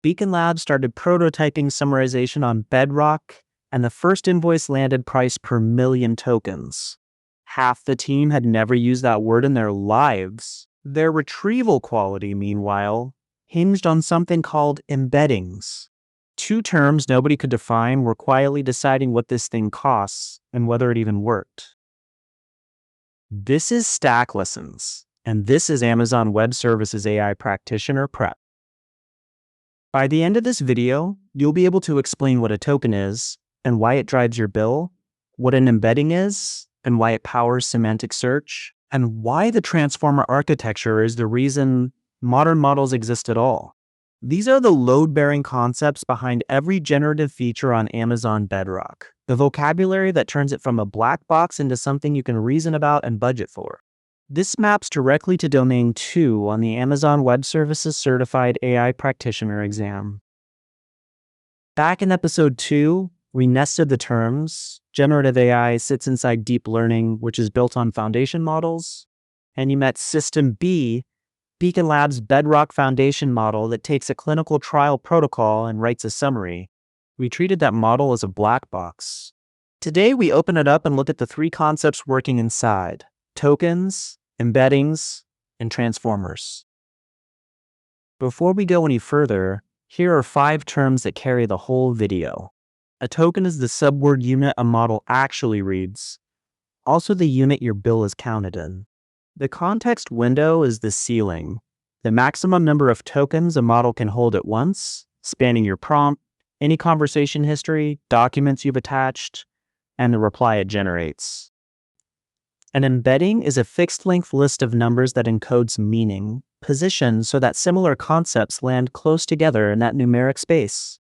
Beacon Labs started prototyping summarization on Bedrock, and the first invoice landed price per million tokens. Half the team had never used that word in their lives. Their retrieval quality, meanwhile, hinged on something called embeddings. Two terms nobody could define were quietly deciding what this thing costs and whether it even worked. This is Stack Lessons, and this is Amazon Web Services AI Practitioner Prep. By the end of this video, you'll be able to explain what a token is and why it drives your bill, what an embedding is and why it powers semantic search, and why the transformer architecture is the reason modern models exist at all. These are the load-bearing concepts behind every generative feature on Amazon Bedrock, the vocabulary that turns it from a black box into something you can reason about and budget for. This maps directly to Domain 2 on the Amazon Web Services Certified AI Practitioner exam. Back in episode 2, we nested the terms. Generative AI sits inside deep learning, which is built on foundation models. And you met System B, Beacon Labs' Bedrock foundation model that takes a clinical trial protocol and writes a summary. We treated that model as a black box. Today, we open it up and look at the three concepts working inside: tokens, embeddings, and transformers. Before we go any further, here are 5 terms that carry the whole video. A token is the subword unit a model actually reads, also the unit your bill is counted in. The context window is the ceiling, the maximum number of tokens a model can hold at once, spanning your prompt, any conversation history, documents you've attached, and the reply it generates. An embedding is a fixed-length list of numbers that encodes meaning, positioned so that similar concepts land close together in that numeric space.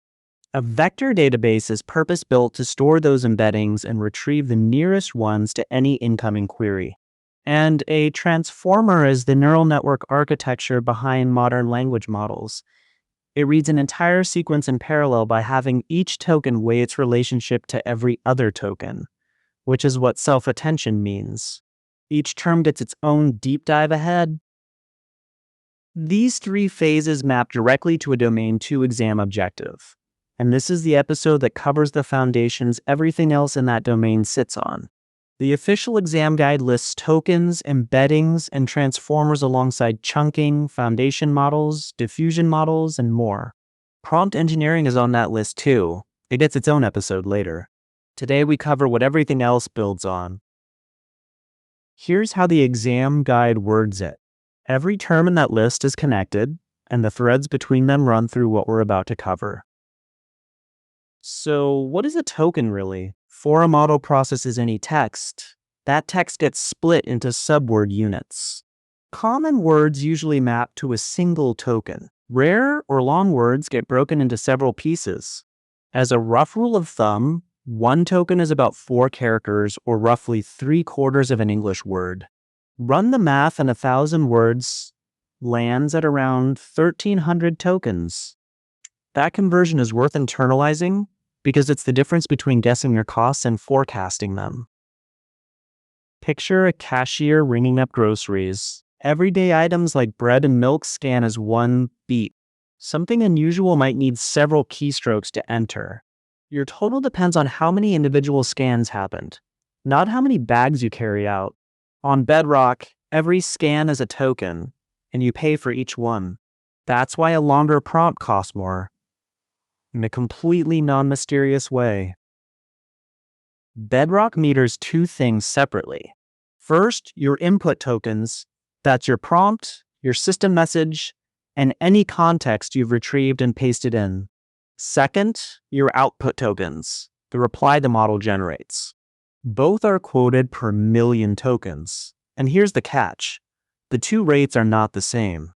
A vector database is purpose-built to store those embeddings and retrieve the nearest ones to any incoming query. And a transformer is the neural network architecture behind modern language models. It reads an entire sequence in parallel by having each token weigh its relationship to every other token, which is what self-attention means. Each term gets its own deep dive ahead. These 3 phases map directly to a Domain 2 exam objective. And this is the episode that covers the foundations everything else in that domain sits on. The official exam guide lists tokens, embeddings, and transformers alongside chunking, foundation models, diffusion models, and more. Prompt engineering is on that list too. It gets its own episode later. Today we cover what everything else builds on. Here's how the exam guide words it. Every term in that list is connected, and the threads between them run through what we're about to cover. So what is a token really? Before a model processes any text, that text gets split into subword units. Common words usually map to a single token. Rare or long words get broken into several pieces. As a rough rule of thumb, one token is about 4 characters, or roughly 3/4 of an English word. Run the math and 1,000 words lands at around 1,300 tokens. That conversion is worth internalizing because it's the difference between guessing your costs and forecasting them. Picture a cashier ringing up groceries. Everyday items like bread and milk scan as one beat. Something unusual might need several keystrokes to enter. Your total depends on how many individual scans happened, not how many bags you carry out. On Bedrock, every scan is a token, and you pay for each one. That's why a longer prompt costs more. In a completely non-mysterious way. Bedrock meters 2 things separately. First, your input tokens. That's your prompt, your system message, and any context you've retrieved and pasted in. Second, your output tokens, the reply the model generates. Both are quoted per million tokens. And here's the catch. The 2 rates are not the same.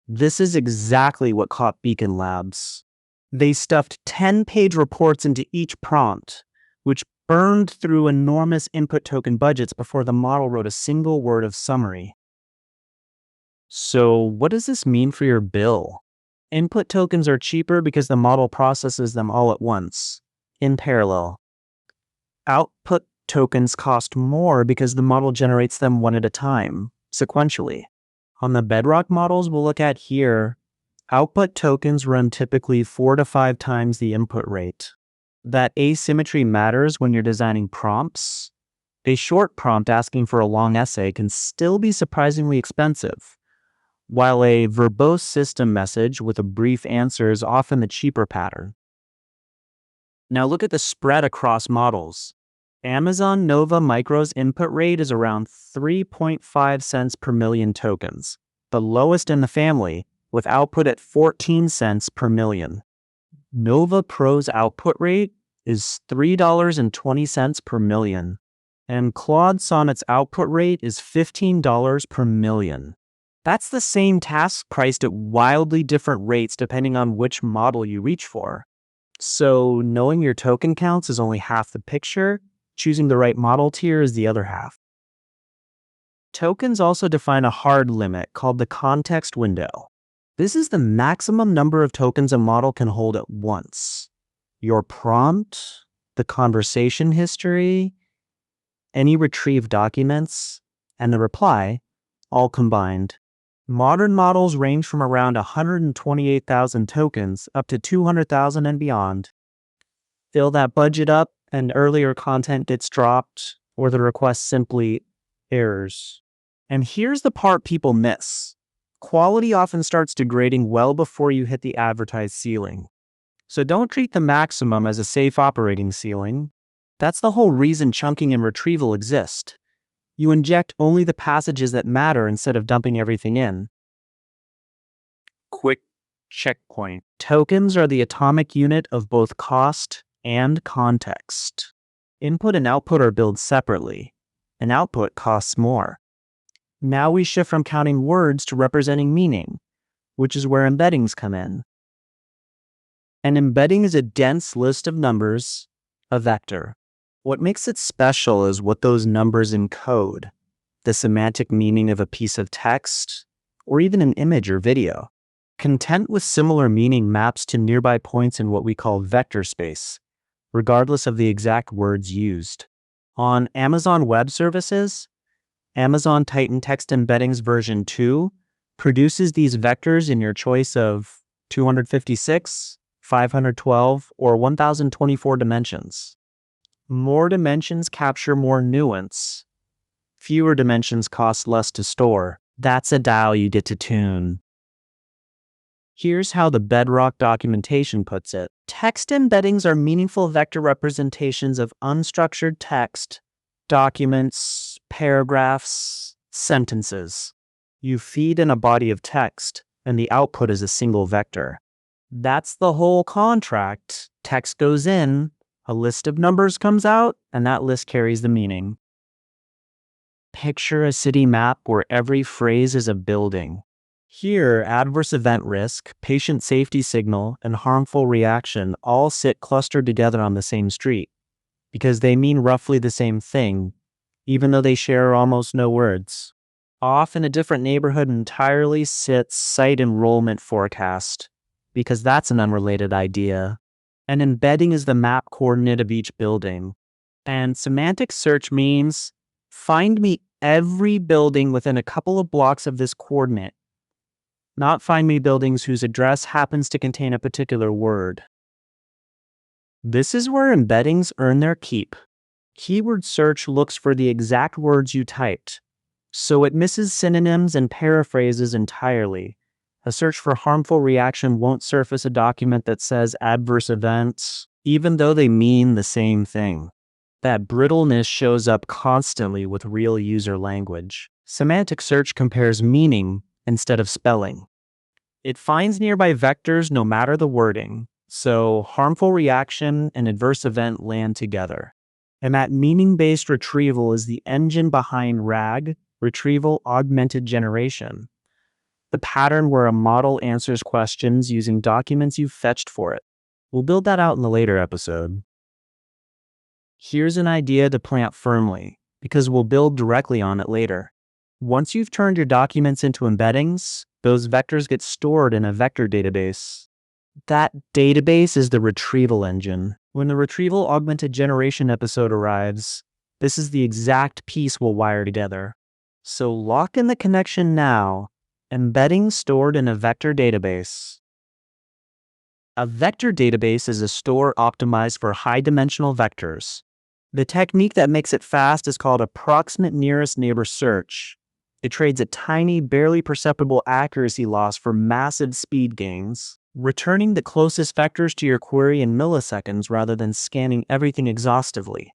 This is exactly what caught Beacon Labs. They stuffed 10-page reports into each prompt, which burned through enormous input token budgets before the model wrote a single word of summary. So what does this mean for your bill? Input tokens are cheaper because the model processes them all at once, in parallel. Output tokens cost more because the model generates them one at a time, sequentially. On the Bedrock models we'll look at here, Output tokens run typically 4 to 5 times the input rate. That asymmetry matters when you're designing prompts. A short prompt asking for a long essay can still be surprisingly expensive, while a verbose system message with a brief answer is often the cheaper pattern. Now look at the spread across models. Amazon Nova Micro's input rate is around 3.5 cents per million tokens, the lowest in the family, with output at 14 cents per million. Nova Pro's output rate is $3.20 per million, and Claude Sonnet's output rate is $15 per million. That's the same task priced at wildly different rates depending on which model you reach for. So knowing your token counts is only half the picture, choosing the right model tier is the other half. Tokens also define a hard limit called the context window. This is the maximum number of tokens a model can hold at once. Your prompt, the conversation history, any retrieved documents, and the reply, all combined. Modern models range from around 128,000 tokens up to 200,000 and beyond. Fill that budget up and earlier content gets dropped, or the request simply errors. And here's the part people miss. Quality often starts degrading well before you hit the advertised ceiling. So don't treat the maximum as a safe operating ceiling. That's the whole reason chunking and retrieval exist. You inject only the passages that matter instead of dumping everything in. Quick checkpoint. Tokens are the atomic unit of both cost and context. Input and output are billed separately. An output costs more. Now we shift from counting words to representing meaning, which is where embeddings come in. An embedding is a dense list of numbers, a vector. What makes it special is what those numbers encode, the semantic meaning of a piece of text, or even an image or video. Content with similar meaning maps to nearby points in what we call vector space, regardless of the exact words used. On Amazon Web Services, Amazon Titan Text Embeddings version 2 produces these vectors in your choice of 256, 512, or 1024 dimensions. More dimensions capture more nuance. Fewer dimensions cost less to store. That's a dial you get to tune. Here's how the Bedrock documentation puts it. Text embeddings are meaningful vector representations of unstructured text, documents, paragraphs, sentences. You feed in a body of text, and the output is a single vector. That's the whole contract. Text goes in, a list of numbers comes out, and that list carries the meaning. Picture a city map where every phrase is a building. Here, adverse event risk, patient safety signal, and harmful reaction all sit clustered together on the same street, because they mean roughly the same thing, even though they share almost no words. Off in a different neighborhood entirely sits site enrollment forecast, because that's an unrelated idea. An embedding is the map coordinate of each building. And semantic search means find me every building within a couple of blocks of this coordinate, not find me buildings whose address happens to contain a particular word. This is where embeddings earn their keep. Keyword search looks for the exact words you typed, so it misses synonyms and paraphrases entirely. A search for harmful reaction won't surface a document that says adverse events, even though they mean the same thing. That brittleness shows up constantly with real user language. Semantic search compares meaning instead of spelling. It finds nearby vectors no matter the wording, so harmful reaction and adverse event land together. And that meaning-based retrieval is the engine behind RAG, Retrieval Augmented Generation, the pattern where a model answers questions using documents you've fetched for it. We'll build that out in the later episode. Here's an idea to plant firmly, because we'll build directly on it later. Once you've turned your documents into embeddings, those vectors get stored in a vector database. That database is the retrieval engine. When the Retrieval Augmented Generation episode arrives, this is the exact piece we'll wire together. So lock in the connection now. Embeddings stored in a vector database. A vector database is a store optimized for high-dimensional vectors. The technique that makes it fast is called approximate nearest neighbor search. It trades a tiny, barely perceptible accuracy loss for massive speed gains, returning the closest vectors to your query in milliseconds rather than scanning everything exhaustively.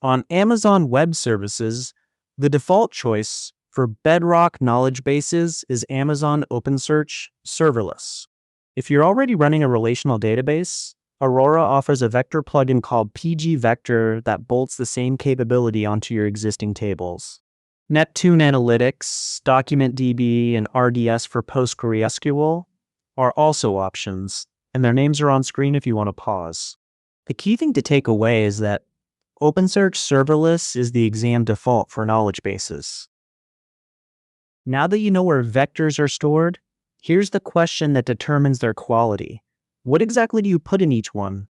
On Amazon Web Services, the default choice for Bedrock knowledge bases is Amazon OpenSearch Serverless. If you're already running a relational database, Aurora offers a vector plugin called PG Vector that bolts the same capability onto your existing tables. Neptune Analytics, DocumentDB, and RDS for PostgreSQL are also options, and their names are on screen if you want to pause. The key thing to take away is that OpenSearch Serverless is the exam default for knowledge bases. Now that you know where vectors are stored, here's the question that determines their quality. What exactly do you put in each one?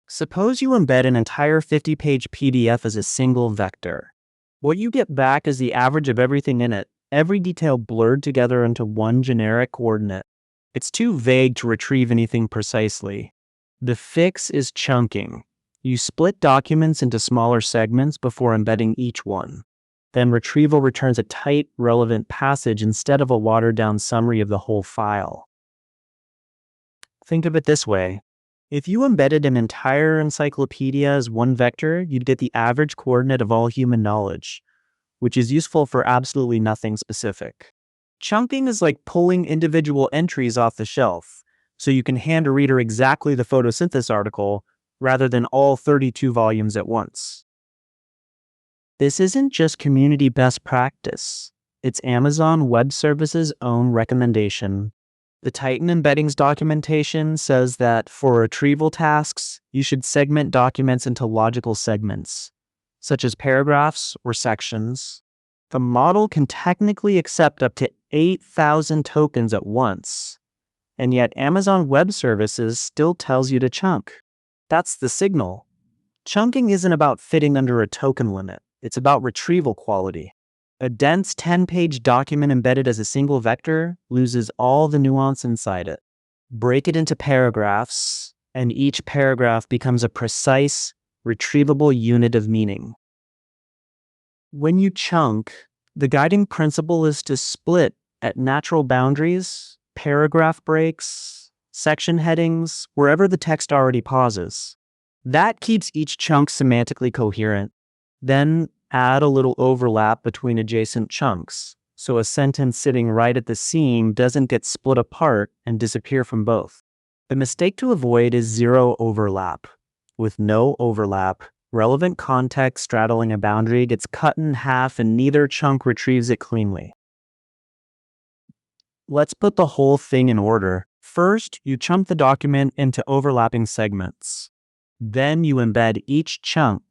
Suppose you embed an entire 50-page PDF as a single vector. What you get back is the average of everything in it, every detail blurred together into one generic coordinate. It's too vague to retrieve anything precisely. The fix is chunking. You split documents into smaller segments before embedding each one. Then retrieval returns a tight, relevant passage instead of a watered-down summary of the whole file. Think of it this way. If you embedded an entire encyclopedia as one vector, you'd get the average coordinate of all human knowledge, which is useful for absolutely nothing specific. Chunking is like pulling individual entries off the shelf, so you can hand a reader exactly the photosynthesis article rather than all 32 volumes at once. This isn't just community best practice. It's Amazon Web Services' own recommendation. The Titan Embeddings documentation says that for retrieval tasks, you should segment documents into logical segments, such as paragraphs or sections. The model can technically accept up to 8,000 tokens at once, and yet Amazon Web Services still tells you to chunk. That's the signal. Chunking isn't about fitting under a token limit. It's about retrieval quality. A dense 10-page document embedded as a single vector loses all the nuance inside it. Break it into paragraphs, and each paragraph becomes a precise, retrievable unit of meaning. When you chunk, the guiding principle is to split at natural boundaries, paragraph breaks, section headings, wherever the text already pauses. That keeps each chunk semantically coherent. Then add a little overlap between adjacent chunks, so a sentence sitting right at the seam doesn't get split apart and disappear from both. The mistake to avoid is zero overlap. With no overlap, relevant context straddling a boundary gets cut in half and neither chunk retrieves it cleanly. Let's put the whole thing in order. First, you chunk the document into overlapping segments. Then you embed each chunk,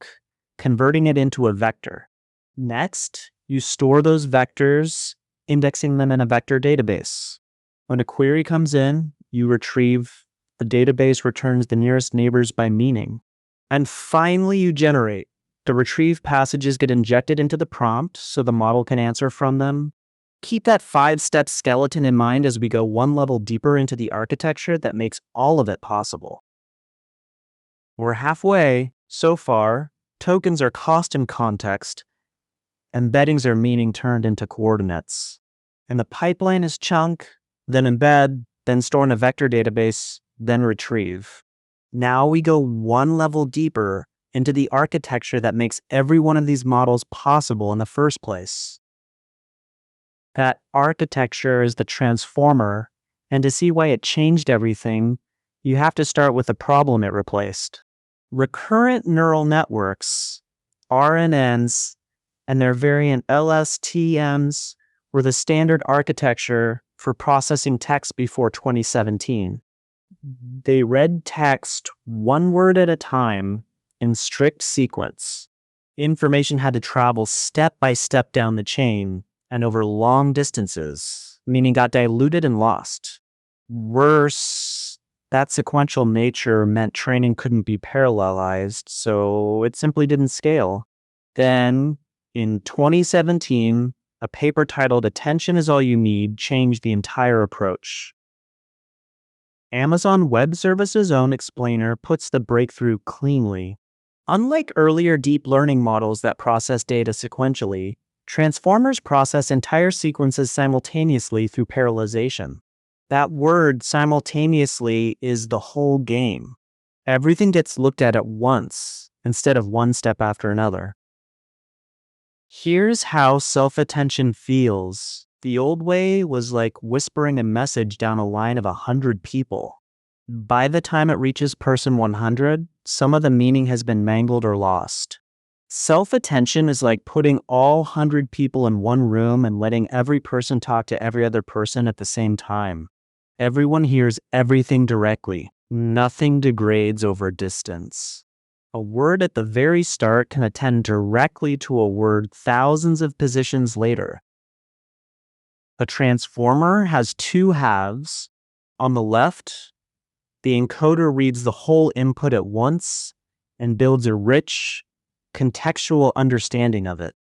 converting it into a vector. Next, you store those vectors, indexing them in a vector database. When a query comes in, you retrieve. The database returns the nearest neighbors by meaning. And finally, you generate. The retrieved passages get injected into the prompt so the model can answer from them. Keep that 5-step skeleton in mind as we go one level deeper into the architecture that makes all of it possible. We're halfway. So far, tokens are cost and context. Embeddings are meaning turned into coordinates. And the pipeline is chunk, then embed, then store in a vector database, then retrieve. Now we go one level deeper into the architecture that makes every one of these models possible in the first place. That architecture is the transformer, and to see why it changed everything, you have to start with the problem it replaced. Recurrent neural networks, RNNs, and their variant LSTMs were the standard architecture for processing text before 2017. They read text one word at a time in strict sequence. Information had to travel step by step down the chain and over long distances, meaning got diluted and lost. Worse, that sequential nature meant training couldn't be parallelized, so it simply didn't scale. Then, in 2017, a paper titled "Attention is All You Need" changed the entire approach. Amazon Web Services' own explainer puts the breakthrough cleanly. Unlike earlier deep learning models that process data sequentially, transformers process entire sequences simultaneously through parallelization. That word simultaneously is the whole game. Everything gets looked at once, instead of one step after another. Here's how self-attention feels. The old way was like whispering a message down a line of 100 people. By the time it reaches person 100, some of the meaning has been mangled or lost. Self-attention is like putting all 100 people in one room and letting every person talk to every other person at the same time. Everyone hears everything directly. Nothing degrades over distance. A word at the very start can attend directly to a word thousands of positions later. A transformer has two halves. On the left, the encoder reads the whole input at once and builds a rich, contextual understanding of it.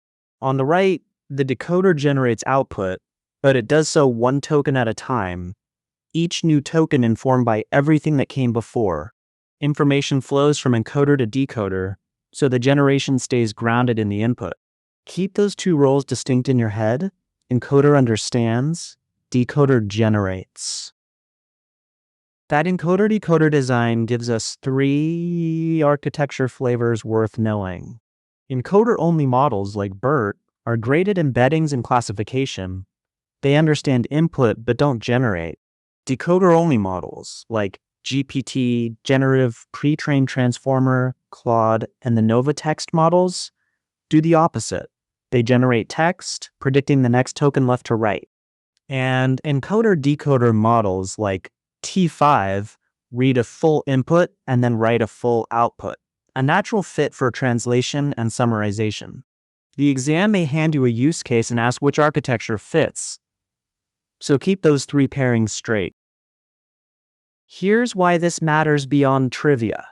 On the right, the decoder generates output, but it does so one token at a time, each new token informed by everything that came before. Information flows from encoder to decoder, so the generation stays grounded in the input. Keep those two roles distinct in your head. Encoder understands, decoder generates. That encoder-decoder design gives us three architecture flavors worth knowing. Encoder-only models like BERT are great at embeddings and classification. They understand input but don't generate. Decoder-only models like GPT, Generative, Pre-trained Transformer, Claude, and the Nova text models do the opposite. They generate text, predicting the next token left to right. And encoder-decoder models like T5 read a full input and then write a full output, a natural fit for translation and summarization. The exam may hand you a use case and ask which architecture fits, so keep those three pairings straight. Here's why this matters beyond trivia.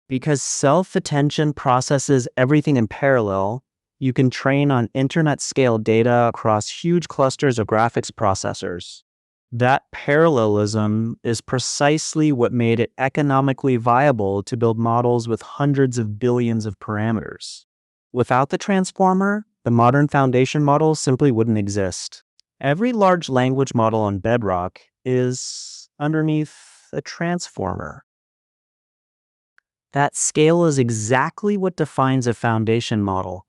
Because self-attention processes everything in parallel, you can train on internet-scale data across huge clusters of graphics processors. That parallelism is precisely what made it economically viable to build models with hundreds of billions of parameters. Without the transformer, the modern foundation model simply wouldn't exist. Every large language model on Bedrock is underneath a transformer. That scale is exactly what defines a foundation model,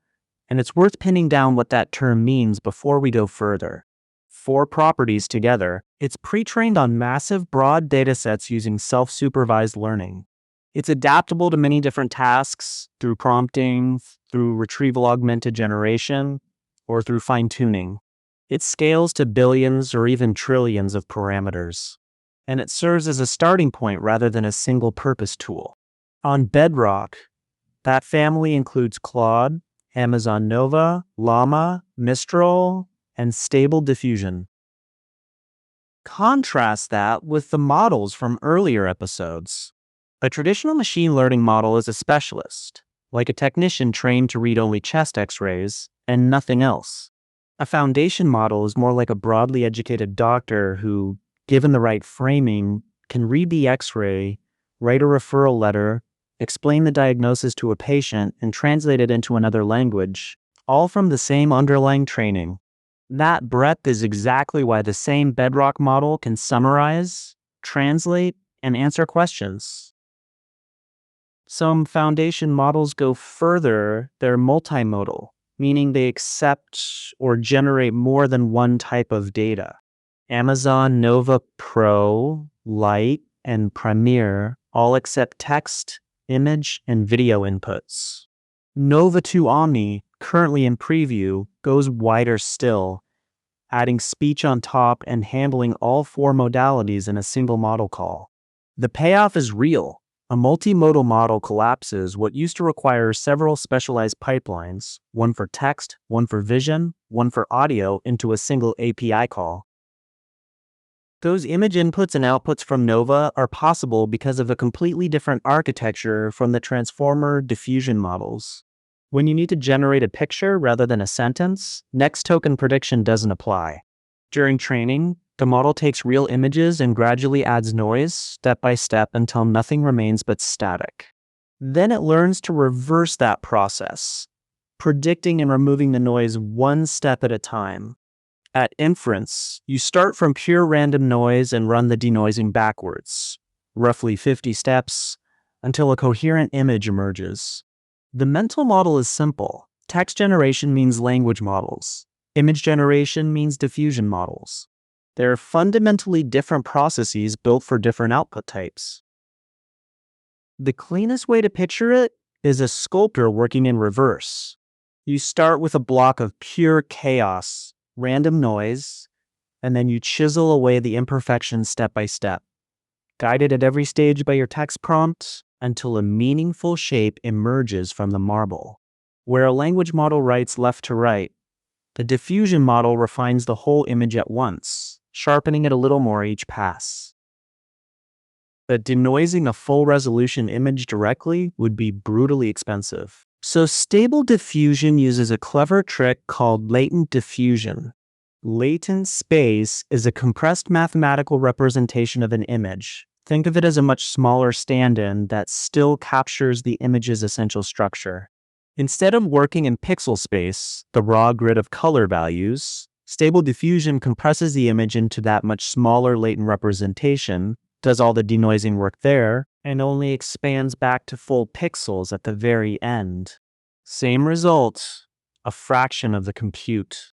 and it's worth pinning down what that term means before we go further. 4 properties together, it's pre-trained on massive, broad datasets using self-supervised learning. It's adaptable to many different tasks through prompting, through retrieval-augmented generation, or through fine-tuning. It scales to billions or even trillions of parameters, and it serves as a starting point rather than a single-purpose tool. On Bedrock, that family includes Claude, Amazon Nova, Llama, Mistral, and Stable Diffusion. Contrast that with the models from earlier episodes. A traditional machine learning model is a specialist, like a technician trained to read only chest x-rays and nothing else. A foundation model is more like a broadly educated doctor who, given the right framing, can read the x-ray, write a referral letter, explain the diagnosis to a patient, and translate it into another language, all from the same underlying training. That breadth is exactly why the same Bedrock model can summarize, translate, and answer questions. Some foundation models go further. They're multi-modal, meaning they accept or generate more than one type of data. Amazon Nova Pro, Lite, and Premiere all accept text, image, and video inputs. Nova 2 Omni, currently in preview, goes wider still, adding speech on top and handling all 4 modalities in a single model call. The payoff is real. A multimodal model collapses what used to require several specialized pipelines, one for text, one for vision, one for audio, into a single API call. Those image inputs and outputs from Nova are possible because of a completely different architecture from the transformer diffusion models. When you need to generate a picture rather than a sentence, next token prediction doesn't apply. During training, The model takes real images and gradually adds noise, step by step, until nothing remains but static. Then it learns to reverse that process, predicting and removing the noise one step at a time. At inference, you start from pure random noise and run the denoising backwards, roughly 50 steps, until a coherent image emerges. The mental model is simple. Text generation means language models. Image generation means diffusion models. They're fundamentally different processes built for different output types. The cleanest way to picture it is a sculptor working in reverse. You start with a block of pure chaos, random noise, and then you chisel away the imperfections step by step, guided at every stage by your text prompt until a meaningful shape emerges from the marble. Where a language model writes left to right, the diffusion model refines the whole image at once, sharpening it a little more each pass. But denoising a full resolution image directly would be brutally expensive. So Stable Diffusion uses a clever trick called latent diffusion. Latent space is a compressed mathematical representation of an image. Think of it as a much smaller stand-in that still captures the image's essential structure. Instead of working in pixel space, the raw grid of color values, Stable Diffusion compresses the image into that much smaller latent representation, does all the denoising work there, and only expands back to full pixels at the very end. Same result, a fraction of the compute.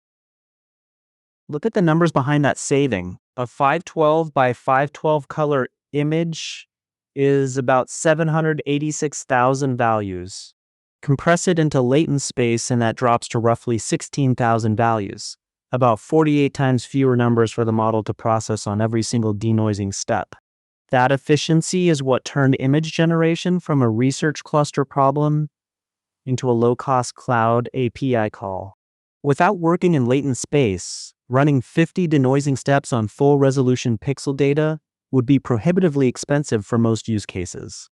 Look at the numbers behind that saving. A 512 by 512 color image is about 786,000 values. Compress it into latent space and that drops to roughly 16,000 values, about 48 times fewer numbers for the model to process on every single denoising step. That efficiency is what turned image generation from a research cluster problem into a low-cost cloud API call. Without working in latent space, running 50 denoising steps on full-resolution pixel data would be prohibitively expensive for most use cases.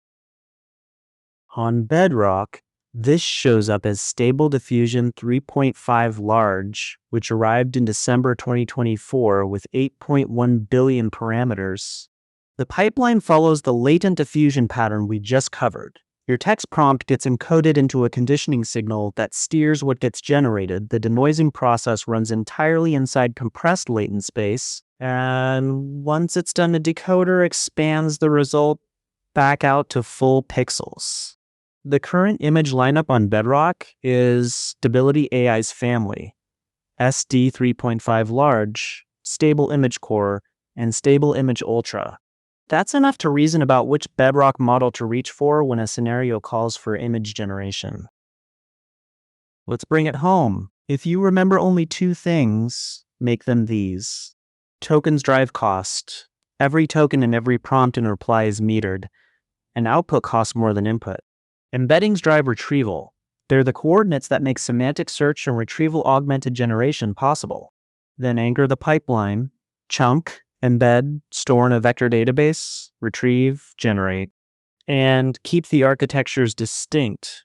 On Bedrock, this shows up as Stable Diffusion 3.5 large, which arrived in December 2024 with 8.1 billion parameters. The pipeline follows the latent diffusion pattern we just covered. Your text prompt gets encoded into a conditioning signal that steers what gets generated. The denoising process runs entirely inside compressed latent space, and once it's done, the decoder expands the result back out to full pixels. The current image lineup on Bedrock is Stability AI's family, SD 3.5 large, Stable Image Core, and Stable Image Ultra. That's enough to reason about which Bedrock model to reach for when a scenario calls for image generation. Let's bring it home. If you remember only two things, make them these. Tokens drive cost. Every token and every prompt and reply is metered, and output costs more than input. Embeddings drive retrieval. They're the coordinates that make semantic search and retrieval augmented generation possible. Then anchor the pipeline, chunk, embed, store in a vector database, retrieve, generate, and keep the architectures distinct.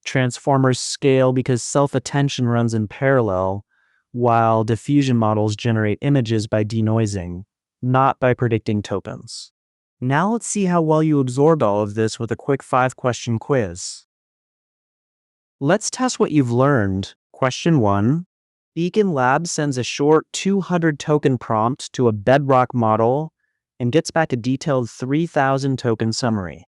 Transformers scale because self-attention runs in parallel, while diffusion models generate images by denoising, not by predicting tokens. Now let's see how well you absorbed all of this with a quick 5-question quiz. Let's test what you've learned. Question 1. Beacon Labs sends a short 200 token prompt to a Bedrock model and gets back a detailed 3,000 token summary.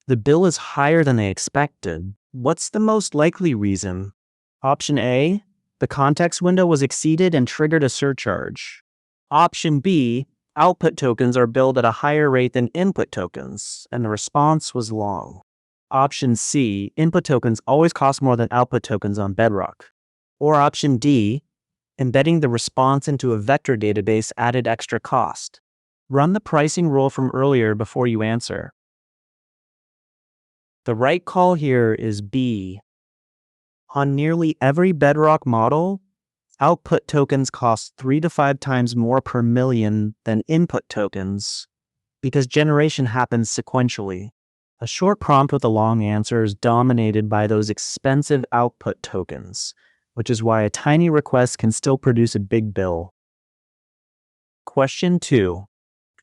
The bill is higher than they expected. What's the most likely reason? Option A, the context window was exceeded and triggered a surcharge. Option B, output tokens are billed at a higher rate than input tokens, and the response was long. Option C, input tokens always cost more than output tokens on Bedrock. Or option D, embedding the response into a vector database added extra cost. Run the pricing rule from earlier before you answer. The right call here is B. On nearly every Bedrock model, output tokens cost 3 to 5 times more per million than input tokens because generation happens sequentially. A short prompt with a long answer is dominated by those expensive output tokens, which is why a tiny request can still produce a big bill. Question 2.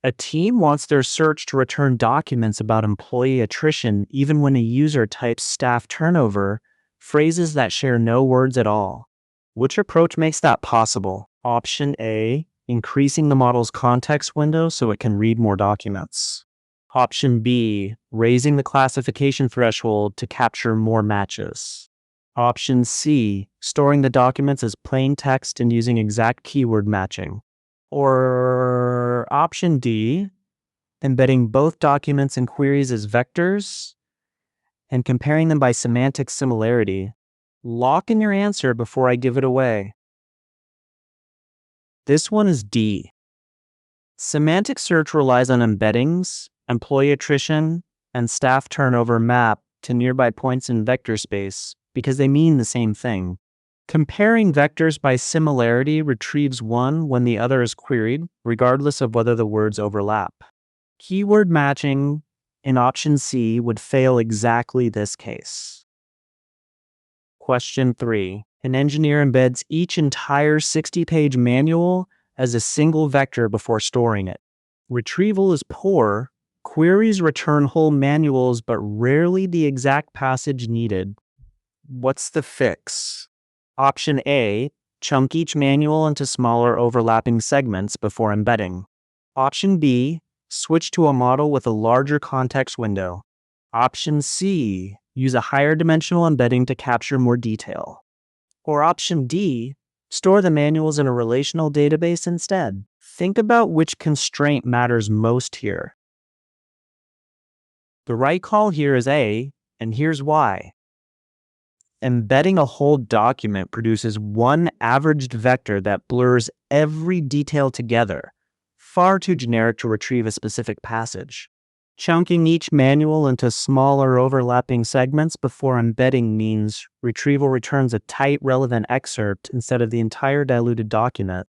A team wants their search to return documents about employee attrition even when a user types staff turnover, phrases that share no words at all. Which approach makes that possible? Option A, increasing the model's context window so it can read more documents. Option B, raising the classification threshold to capture more matches. Option C, storing the documents as plain text and using exact keyword matching. Or option D, embedding both documents and queries as vectors and comparing them by semantic similarity. Lock in your answer before I give it away. This one is D. Semantic search relies on embeddings, employee attrition, and staff turnover map to nearby points in vector space because they mean the same thing. Comparing vectors by similarity retrieves one when the other is queried, regardless of whether the words overlap. Keyword matching in option C would fail exactly this case. Question 3. An engineer embeds each entire 60-page manual as a single vector before storing it. Retrieval is poor. Queries return whole manuals, but rarely the exact passage needed. What's the fix? Option A, chunk each manual into smaller overlapping segments before embedding. Option B, switch to a model with a larger context window. Option C, use a higher dimensional embedding to capture more detail. Or option D, store the manuals in a relational database instead. Think about which constraint matters most here. The right call here is A, and here's why. Embedding a whole document produces one averaged vector that blurs every detail together, far too generic to retrieve a specific passage. Chunking each manual into smaller overlapping segments before embedding means retrieval returns a tight, relevant excerpt instead of the entire diluted document.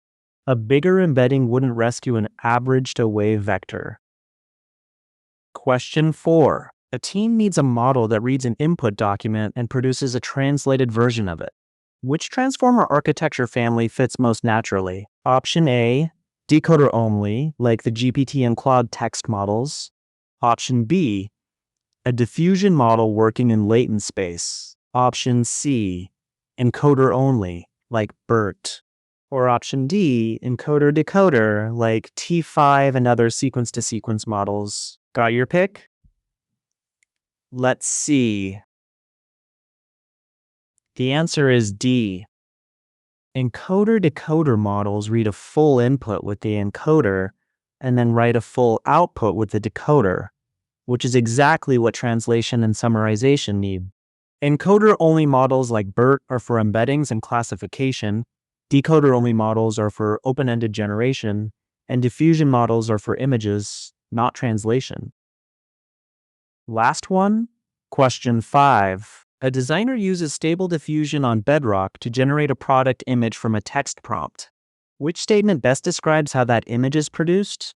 A bigger embedding wouldn't rescue an averaged away vector. Question 4. A team needs a model that reads an input document and produces a translated version of it. Which transformer architecture family fits most naturally? Option A, decoder only, like the GPT and Claude text models. Option B, a diffusion model working in latent space. Option C, encoder only, like BERT. Or option D, encoder-decoder, like T5 and other sequence-to-sequence models. Got your pick? Let's see. The answer is D. Encoder-decoder models read a full input with the encoder and then write a full output with the decoder, which is exactly what translation and summarization need. Encoder-only models like BERT are for embeddings and classification, decoder-only models are for open-ended generation, and diffusion models are for images, not translation. Last one, question 5. A designer uses stable diffusion on Bedrock to generate a product image from a text prompt. Which statement best describes how that image is produced?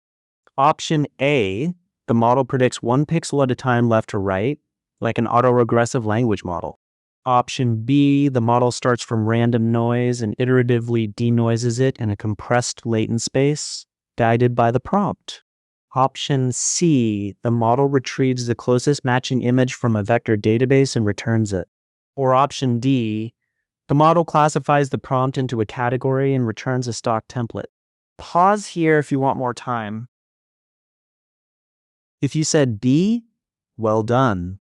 Option A, the model predicts one pixel at a time left to right, like an autoregressive language model. Option B, the model starts from random noise and iteratively denoises it in a compressed latent space, guided by the prompt. Option C, the model retrieves the closest matching image from a vector database and returns it. Or option D, the model classifies the prompt into a category and returns a stock template. Pause here if you want more time. If you said B, well done.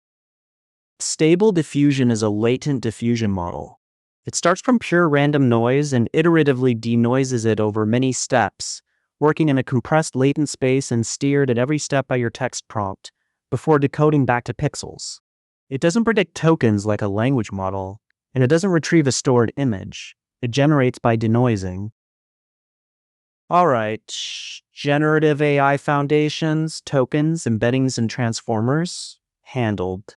Stable diffusion is a latent diffusion model. It starts from pure random noise and iteratively denoises it over many steps, working in a compressed latent space and steered at every step by your text prompt, before decoding back to pixels. It doesn't predict tokens like a language model, and it doesn't retrieve a stored image. It generates by denoising. Alright, generative AI foundations, tokens, embeddings, and transformers, handled.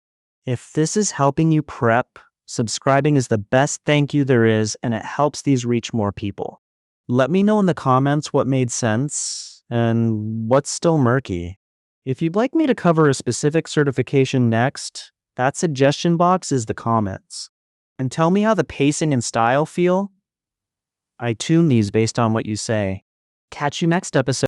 If this is helping you prep, subscribing is the best thank you there is, and it helps these reach more people. Let me know in the comments what made sense and what's still murky. If you'd like me to cover a specific certification next, that suggestion box is the comments. And tell me how the pacing and style feel. I tune these based on what you say. Catch you next episode.